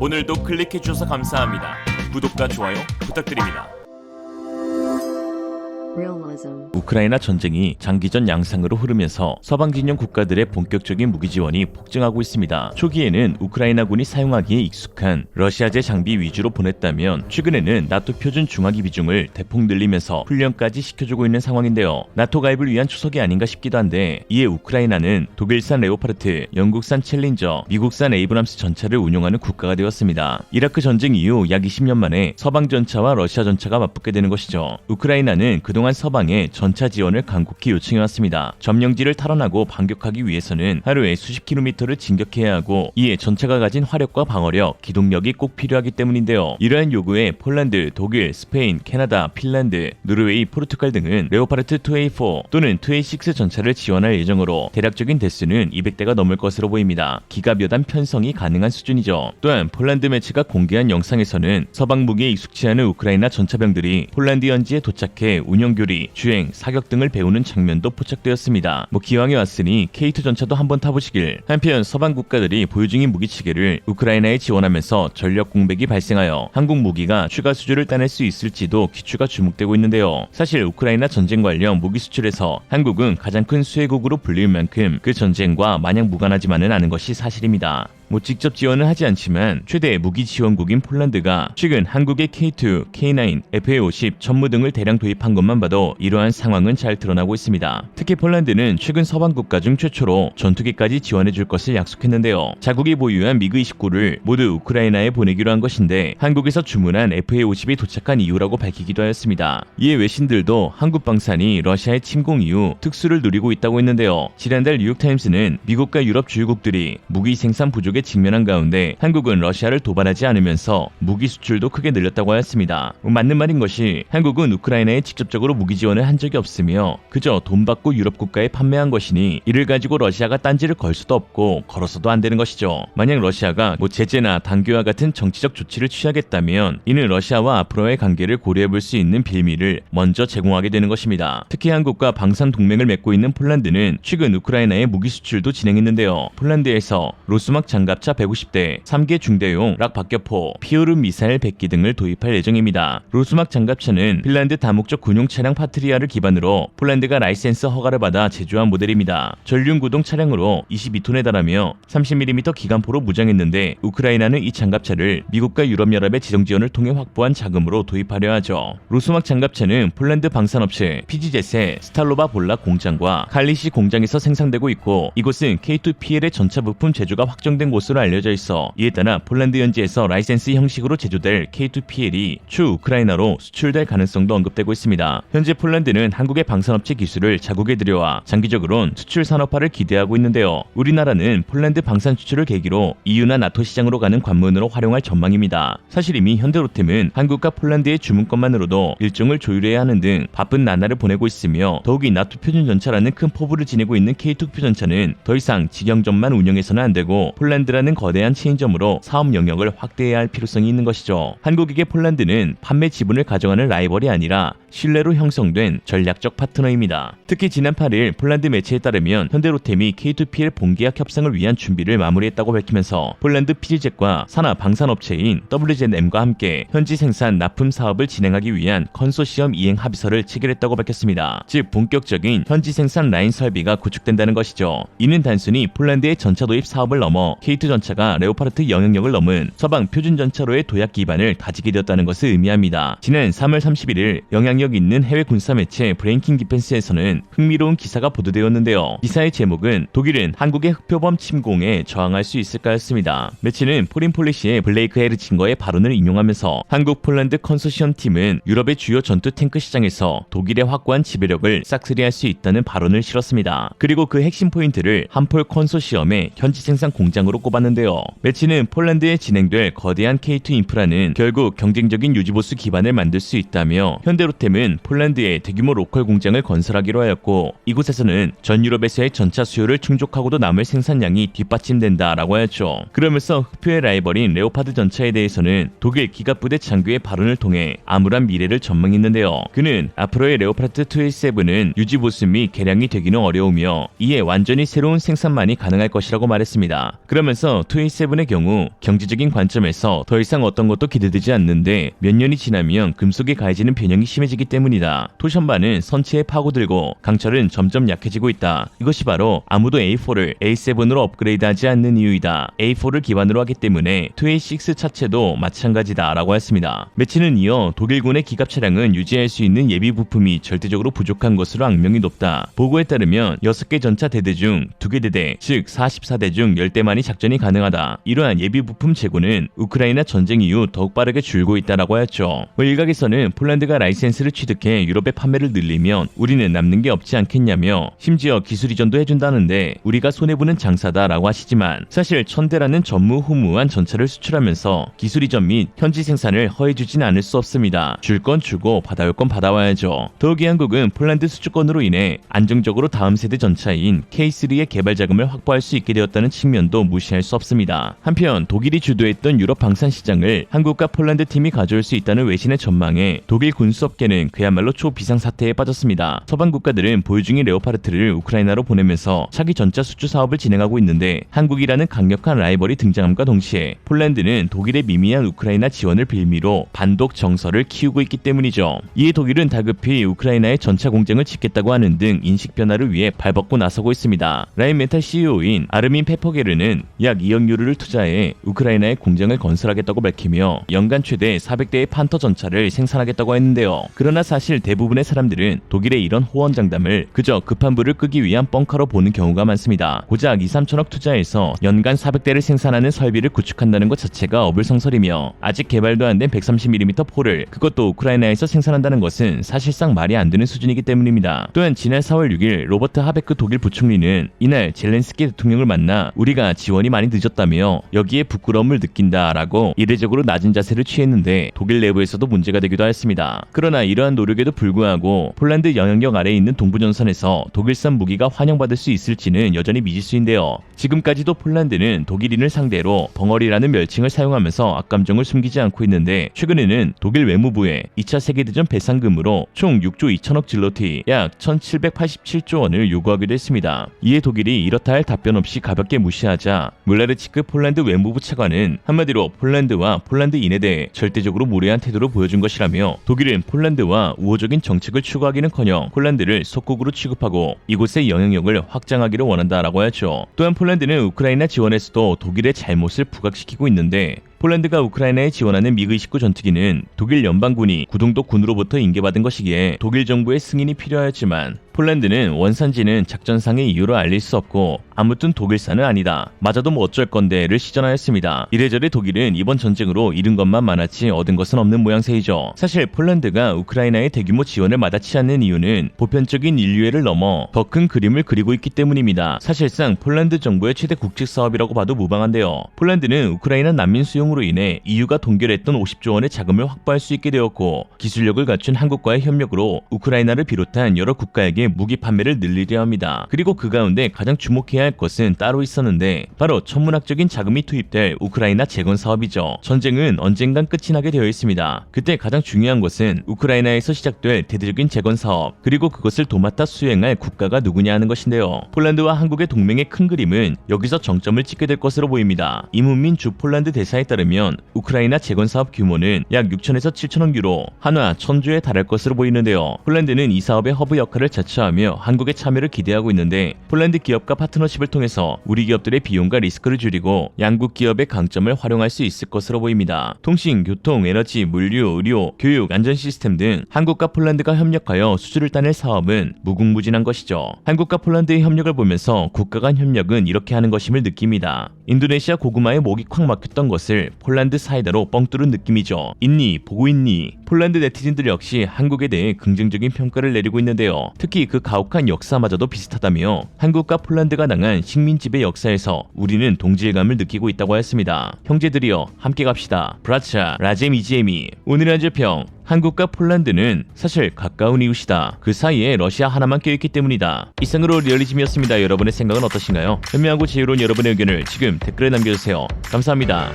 오늘도 클릭해주셔서 감사합니다. 구독과 좋아요 부탁드립니다. 우크라이나 전쟁이 장기전 양상으로 흐르면서 서방 진영 국가들의 본격적인 무기 지원이 폭증하고 있습니다. 초기에는 우크라이나군이 사용하기에 익숙한 러시아제 장비 위주로 보냈다면 최근에는 나토 표준 중화기 비중을 대폭 늘리면서 훈련까지 시켜주고 있는 상황인데요. 나토 가입을 위한 추석이 아닌가 싶기도 한데, 이에 우크라이나는 독일산 레오파르트, 영국산 챌린저, 미국산 에이브람스 전차를 운용하는 국가가 되었습니다. 이라크 전쟁 이후 약 20년 만에 서방 전차와 러시아 전차가 맞붙게 되는 것이죠. 우크라이나는 그동안 서방에 전차 지원을 간곡히 요청해왔습니다. 점령지를 탈환하고 반격하기 위해서는 하루에 수십 킬로미터를 진격해야 하고, 이에 전차가 가진 화력과 방어력, 기동력이 꼭 필요하기 때문인데요. 이러한 요구에 폴란드, 독일, 스페인, 캐나다, 핀란드, 노르웨이, 포르투갈 등은 레오파르트 2A4 또는 2A6 전차를 지원할 예정으로 대략적인 대수는 200대가 넘을 것으로 보입니다. 기갑여단 편성이 가능한 수준이죠. 또한 폴란드 매체가 공개한 영상에서는 서방 무기에 익숙치 않은 우크라이나 전차병들이 폴란드 현지에 도착해 운영교리, 주행, 사격 등을 배우는 장면도 포착되었습니다. 기왕에 왔으니 K2 전차도 한번 타보시길. 한편 서방 국가들이 보유 중인 무기체계를 우크라이나에 지원하면서 전력 공백이 발생하여 한국 무기가 추가 수주를 따낼 수 있을지도 기추가 주목되고 있는데요. 사실 우크라이나 전쟁 관련 무기 수출에서 한국은 가장 큰 수혜국으로 불릴 만큼 그 전쟁과 마냥 무관하지만은 않은 것이 사실입니다. 직접 지원은 하지 않지만 최대 무기 지원국인 폴란드가 최근 한국의 K2, K9, FA50, 전무 등을 대량 도입한 것만 봐도 이러한 상황은 잘 드러나고 있습니다. 특히 폴란드는 최근 서방 국가 중 최초로 전투기까지 지원해줄 것을 약속했는데요. 자국이 보유한 미그29를 모두 우크라이나에 보내기로 한 것인데, 한국에서 주문한 FA50이 도착한 이유라고 밝히기도 하였습니다. 이에 외신들도 한국 방산이 러시아의 침공 이후 특수를 누리고 있다고 했는데요. 지난달 뉴욕타임스는 미국과 유럽 주요국들이 무기 생산 부족에 직면한 가운데 한국은 러시아를 도발하지 않으면서 무기 수출도 크게 늘렸다고 하였습니다. 맞는 말인 것이, 한국은 우크라이나에 직접적으로 무기 지원을 한 적이 없으며 그저 돈 받고 유럽 국가에 판매한 것이니 이를 가지고 러시아가 딴지를 걸 수도 없고 걸어서도 안 되는 것이죠. 만약 러시아가 제재나 단교와 같은 정치적 조치를 취하겠다면 이는 러시아와 앞으로의 관계를 고려해 볼 수 있는 빌미를 먼저 제공하게 되는 것입니다. 특히 한국과 방산 동맹을 맺고 있는 폴란드는 최근 우크라이나에 무기 수출도 진행했는데요. 폴란드에서 로스막 장갑차 150대, 3개 중대용 락박격포, 피오르 미사일 100기 등을 도입할 예정입니다. 로스막 장갑차는 핀란드 다목적 군용 차량 파트리아를 기반으로 폴란드가 라이센스 허가를 받아 제조한 모델입니다. 전륜 구동 차량으로 22톤에 달하며 30mm 기관포로 무장했는데, 우크라이나는 이 장갑차를 미국과 유럽연합의 지정 지원을 통해 확보한 자금으로 도입하려 하죠. 로스막 장갑차는 폴란드 방산업체 피지젯의 스탈로바 볼라 공장과 칼리시 공장에서 생산되고 있고, 이곳은 K2PL의 전차 부품 제조가 확정된 곳으로 알려져 있어 이에 따라 폴란드 현지에서 라이센스 형식으로 제조될 K2PL이 추 우크라이나로 수출될 가능성도 언급되고 있습니다. 현재 폴란드는 한국의 방산업체 기술을 자국에 들여와 장기적으로는 수출 산업화를 기대하고 있는데요. 우리나라는 폴란드 방산 수출을 계기로 EU나 나토 시장으로 가는 관문으로 활용할 전망입니다. 사실 이미 현대로템은 한국과 폴란드의 주문권만으로도 일정을 조율해야 하는 등 바쁜 나날을 보내고 있으며, 더욱이 나토 표준 전차라는 큰 포부를 지니고 있는 K2 표전차는 더 이상 직영전만 운영해서는 안 되고 폴란드라는 거대한 체인점으로 사업 영역을 확대해야 할 필요성이 있는 것이죠. 한국에게 폴란드는 판매 지분을 가져가는 라이벌이 아니라 신뢰로 형성된 전략적 파트너입니다. 특히 지난 8일 폴란드 매체에 따르면 현대로템이 K2PL 본계약 협상을 위한 준비를 마무리했다고 밝히면서 폴란드 피지젯과 산하 방산업체인 WZM과 함께 현지 생산 납품 사업을 진행하기 위한 컨소시엄 이행 합의서를 체결했다고 밝혔습니다. 즉 본격적인 현지 생산 라인 설비가 구축된다는 것이죠. 이는 단순히 폴란드의 전차 도입 사업을 넘어 K2 전차가 레오파르트 영향력을 넘은 서방 표준 전차로의 도약 기반을 다지게 되었다는 것을 의미합니다. 지난 3월 31일 영향력 있는 해외 군사 매체 브레이킹 디펜스에서는 흥미로운 기사가 보도되었는데요. 기사의 제목은 독일은 한국의 흑표범 침공에 저항할 수 있을까였습니다. 매체는 포린 폴리시의 블레이크 헤르친거의 발언을 인용하면서 한국 폴란드 컨소시엄 팀은 유럽의 주요 전투 탱크 시장에서 독일의 확고한 지배력을 싹쓸이할 수 있다는 발언을 실었습니다. 그리고 그 핵심 포인트를 한폴 컨소시엄의 현지 생산 공장으로 꼽았는데요. 매체는 폴란드에 진행될 거대한 K2 인프라는 결국 경쟁적인 유지보수 기반을 만들 수 있다며, 현대로템은 폴란드에 대규모 로컬 공장을 건설하기로 하였고, 이곳에서는 전 유럽에서의 전차 수요를 충족하고도 남을 생산량이 뒷받침된다라고 하였죠. 그러면서 흑표의 라이벌인 레오파드 전차에 대해서는 독일 기갑부대 장교의 발언을 통해 암울한 미래를 전망했는데요. 그는 앞으로의 레오파드 2A7은 유지보수 및 개량이 되기는 어려우며 이에 완전히 새로운 생산만이 가능할 것이라고 말했습니다. 그러면서 따라서 2A7의 경우 경제적인 관점에서 더 이상 어떤 것도 기대되지 않는데 몇 년이 지나면 금속에 가해지는 변형이 심해지기 때문이다. 토션바는 선체에 파고들고 강철은 점점 약해지고 있다. 이것이 바로 아무도 A4를 A7으로 업그레이드하지 않는 이유이다. A4를 기반으로 하기 때문에 2A6 차체도 마찬가지다 라고 했습니다. 매치는 이어 독일군의 기갑 차량은 유지할 수 있는 예비 부품이 절대적으로 부족한 것으로 악명이 높다. 보고에 따르면 6개 전차 대대 중 2개 대대, 즉 44대 중 10대만이 작전이 가능하다. 이러한 예비 부품 재고는 우크라이나 전쟁 이후 더욱 빠르게 줄고 있다라고 하였죠. 일각에서는 폴란드가 라이센스를 취득해 유럽의 판매를 늘리면 우리는 남는 게 없지 않겠냐며 심지어 기술 이전도 해준다는데 우리가 손해보는 장사다라고 하시지만 사실 1000대라는 전무후무한 전차를 수출하면서 기술 이전 및 현지 생산을 허해주진 않을 수 없습니다. 줄 건 주고 받아올 건 받아와야죠. 더욱이 한국은 폴란드 수주권으로 인해 안정적으로 다음 세대 전차인 K3의 개발 자금을 확보할 수 있게 되었다는 측면도 무시할 수 없습니다. 한편 독일이 주도했던 유럽 방산 시장을 한국과 폴란드 팀이 가져올 수 있다는 외신의 전망에 독일 군수업계는 그야말로 초비상사태에 빠졌습니다. 서방 국가들은 보유 중인 레오파르트를 우크라이나로 보내면서 차기 전차 수주 사업을 진행하고 있는데 한국이라는 강력한 라이벌이 등장함과 동시에 폴란드는 독일의 미미한 우크라이나 지원을 빌미로 반독 정서를 키우고 있기 때문이죠. 이에 독일은 다급히 우크라이나의 전차 공장을 짓겠다고 하는 등 인식 변화를 위해 발벗고 나서고 있습니다. 라인메탈 CEO인 아르민 페퍼게르는 약 2억 유로를 투자해 우크라이나의 공장을 건설하겠다고 밝히며 연간 최대 400대의 판터 전차를 생산하겠다고 했는데요. 그러나 사실 대부분의 사람들은 독일의 이런 호언장담을 그저 급한 불을 끄기 위한 뻥카로 보는 경우가 많습니다. 고작 2-3천억 투자해서 연간 400대를 생산하는 설비를 구축한다는 것 자체가 어불성설이며 아직 개발도 안 된 130mm 포를 그것도 우크라이나에서 생산한다는 것은 사실상 말이 안 되는 수준이기 때문입니다. 또한 지난 4월 6일 로버트 하베크 독일 부총리는 이날 젤렌스키 대통령을 만나 우리가 지원이 많이 늦었다며 여기에 부끄러움을 느낀다라고 이례적으로 낮은 자세를 취했는데 독일 내부에서도 문제가 되기도 했습니다. 그러나 이러한 노력에도 불구하고 폴란드 영향력 아래에 있는 동부전선에서 독일산 무기가 환영받을 수 있을지는 여전히 미지수인데요. 지금까지도 폴란드는 독일인을 상대로 벙어리라는 멸칭을 사용하면서 악감정을 숨기지 않고 있는데 최근에는 독일 외무부에 2차 세계대전 배상금으로 총 6조 2천억 질러티 약 1787조 원을 요구하기도 했습니다. 이에 독일이 이렇다 할 답변 없이 가볍게 무시하자 물라르치크 폴란드 외무부 차관은 한마디로 폴란드와 폴란드인에 대해 절대적으로 무례한 태도를 보여준 것이라며 독일은 폴란드와 우호적인 정책을 추구하기는커녕 폴란드를 속국으로 취급하고 이곳의 영향력을 확장하기를 원한다라고 하였죠. 또한 폴란드는 우크라이나 지원에서도 독일의 잘못을 부각시키고 있는데 폴란드가 우크라이나에 지원하는 미그29 전투기는 독일 연방군이 구동독 군으로부터 인계받은 것이기에 독일 정부의 승인이 필요하였지만 폴란드는 원산지는 작전상의 이유로 알릴 수 없고 아무튼 독일산은 아니다. 맞아도 뭐 어쩔 건데를 시전하였습니다. 이래저래 독일은 이번 전쟁으로 잃은 것만 많았지 얻은 것은 없는 모양새이죠. 사실 폴란드가 우크라이나의 대규모 지원을 마다치 않는 이유는 보편적인 인류애를 넘어 더 큰 그림을 그리고 있기 때문입니다. 사실상 폴란드 정부의 최대 국책 사업이라고 봐도 무방한데요. 폴란드는 우크라이나 난민 수용으로 인해 EU가 동결했던 50조 원의 자금을 확보할 수 있게 되었고 기술력을 갖춘 한국과의 협력으로 우크라이나를 비롯한 여러 국가에게 무기 판매를 늘리려 합니다. 그리고 그 가운데 가장 주목해야 할 것은 따로 있었는데 바로 천문학적인 자금이 투입될 우크라이나 재건 사업이죠. 전쟁은 언젠간 끝이 나게 되어 있습니다. 그때 가장 중요한 것은 우크라이나에서 시작될 대대적인 재건 사업 그리고 그것을 도맡아 수행할 국가가 누구냐 하는 것인데요. 폴란드와 한국의 동맹의 큰 그림은 여기서 정점을 찍게 될 것으로 보입니다. 이문민 주 폴란드 대사에 따르면 우크라이나 재건 사업 규모는 약 6천에서 7천억 유로, 한화 1000조에 달할 것으로 보이는데요. 폴란드는 이 사업의 허브 역할을 자처하며 한국의 참여를 기대하고 있는데 폴란드 기업과 파트너십을 통해서 우리 기업들의 비용과 리스크를 줄이고 양국 기업의 강점을 활용할 수 있을 것으로 보입니다. 통신, 교통, 에너지, 물류, 의료, 교육, 안전 시스템 등 한국과 폴란드가 협력하여 수주를 따낼 사업은 무궁무진한 것이죠. 한국과 폴란드의 협력을 보면서 국가 간 협력은 이렇게 하는 것임을 느낍니다. 인도네시아 고구마에 목이 콱 막혔던 것을 폴란드 사이다로 뻥 뚫은 느낌이죠. 있니? 보고 있니? 폴란드 네티즌들 역시 한국에 대해 긍정적인 평가를 내리고 있는데요. 특히 그 가혹한 역사마저도 비슷하다며 한국과 폴란드가 당한 식민지배 역사에서 우리는 동질감을 느끼고 있다고 했습니다. 형제들이여 함께 갑시다. 브라차 라젬 이지엠이 오늘의 한줄평 한국과 폴란드는 사실 가까운 이웃이다. 그 사이에 러시아 하나만 껴있기 때문이다. 이상으로 리얼리즘이었습니다. 여러분의 생각은 어떠신가요? 현명하고 지혜로운 여러분의 의견을 지금 댓글에 남겨주세요. 감사합니다.